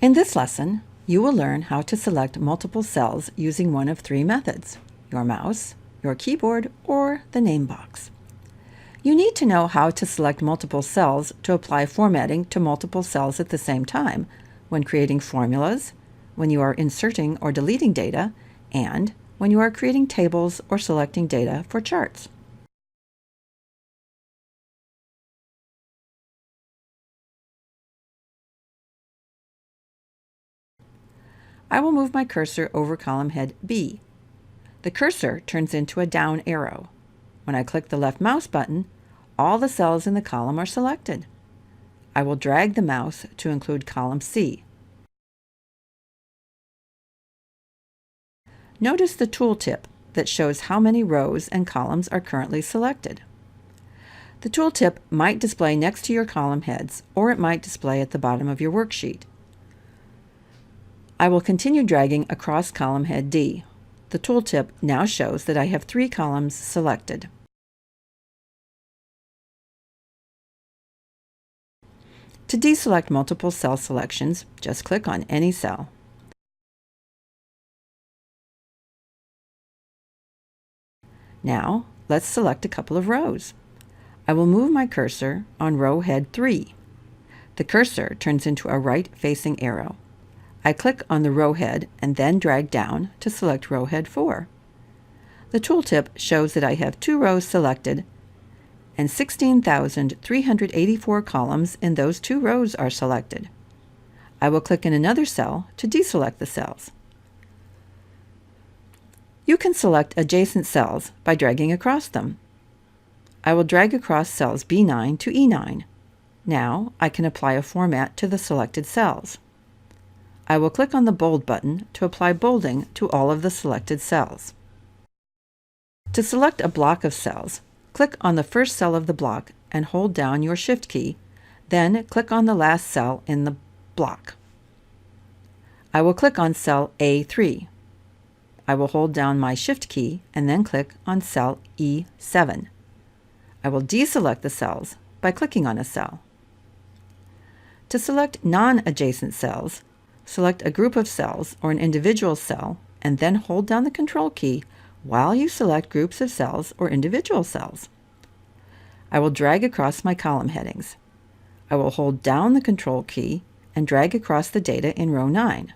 In this lesson, you will learn how to select multiple cells using one of three methods: your mouse, your keyboard, or the name box. You need to know how to select multiple cells to apply formatting to multiple cells at the same time when creating formulas, when you are inserting or deleting data, and when you are creating tables or selecting data for charts. I will move my cursor over column head B. The cursor turns into a down arrow. When I click the left mouse button, all the cells in the column are selected. I will drag the mouse to include column C. Notice the tooltip that shows how many rows and columns are currently selected. The tooltip might display next to your column heads, or it might display at the bottom of your worksheet. I will continue dragging across column head D. The tooltip now shows that I have 3 columns selected. To deselect multiple cell selections, just click on any cell. Now, let's select a couple of rows. I will move my cursor on row head 3. The cursor turns into a right-facing arrow. I click on the row head and then drag down to select row head 4. The tooltip shows that I have 2 rows selected and 16,384 columns in those 2 rows are selected. I will click in another cell to deselect the cells. You can select adjacent cells by dragging across them. I will drag across cells B9 to E9. Now I can apply a format to the selected cells. I will click on the bold button to apply bolding to all of the selected cells. To select a block of cells, click on the first cell of the block and hold down your Shift key, then click on the last cell in the block. I will click on cell A3. I will hold down my Shift key and then click on cell E7. I will deselect the cells by clicking on a cell. To select non-adjacent cells, select a group of cells or an individual cell and then hold down the Control key while you select groups of cells or individual cells. I will drag across my column headings. I will hold down the Control key and drag across the data in row 9.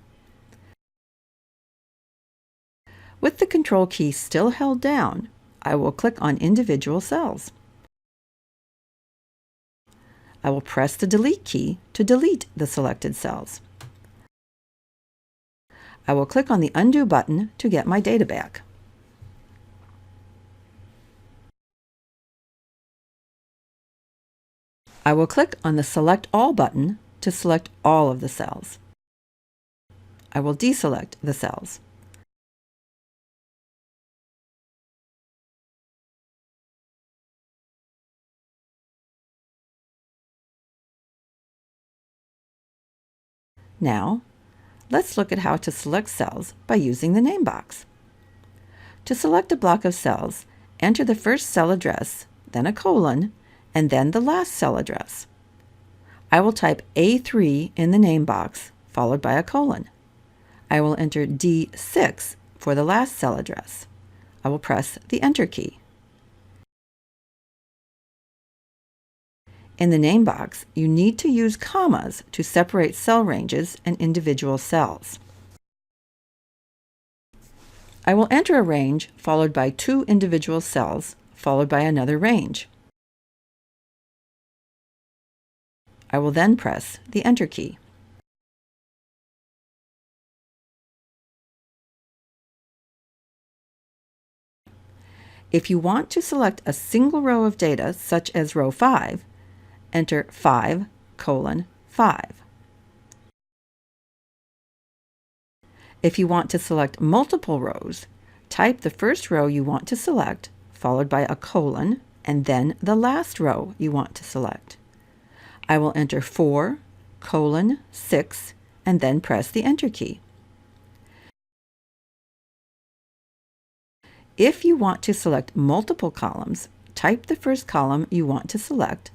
With the Control key still held down, I will click on individual cells. I will press the Delete key to delete the selected cells. I will click on the Undo button to get my data back. I will click on the Select All button to select all of the cells. I will deselect the cells. Now, let's look at how to select cells by using the name box. To select a block of cells, enter the first cell address, then a colon, and then the last cell address. I will type A3 in the name box, followed by a colon. I will enter D6 for the last cell address. I will press the Enter key. In the name box, you need to use commas to separate cell ranges and individual cells. I will enter a range followed by 2 individual cells, followed by another range. I will then press the Enter key. If you want to select a single row of data, such as row 5, enter 5:5. If you want to select multiple rows, type the first row you want to select, followed by a colon, and then the last row you want to select. I will enter 4:6 and then press the Enter key. If you want to select multiple columns, type the first column you want to select,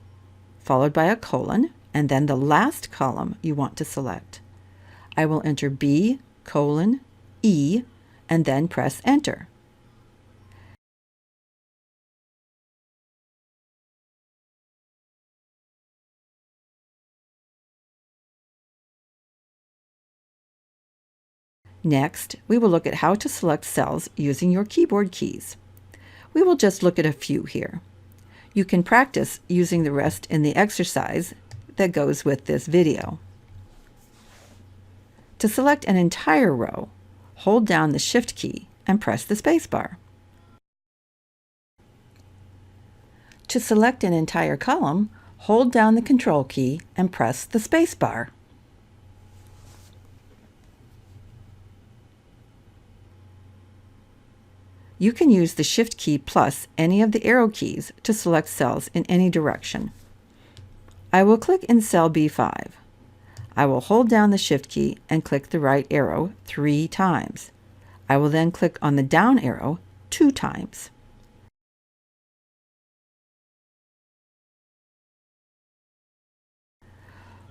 followed by a colon, and then the last column you want to select. I will enter B:(E) and then press Enter. Next, we will look at how to select cells using your keyboard keys. We will just look at a few here. You can practice using the rest in the exercise that goes with this video. To select an entire row, hold down the Shift key and press the spacebar. To select an entire column, hold down the Control key and press the spacebar. You can use the Shift key plus any of the arrow keys to select cells in any direction. I will click in cell B5. I will hold down the Shift key and click the right arrow 3 times. I will then click on the down arrow 2 times.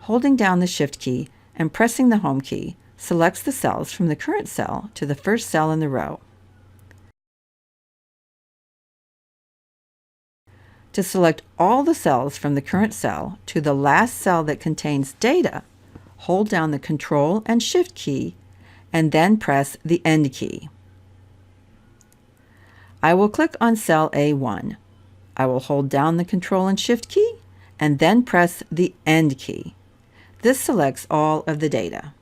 Holding down the Shift key and pressing the Home key selects the cells from the current cell to the first cell in the row. To select all the cells from the current cell to the last cell that contains data, hold down the Control and Shift key and then press the End key. I will click on cell A1. I will hold down the Control and Shift key and then press the End key. This selects all of the data.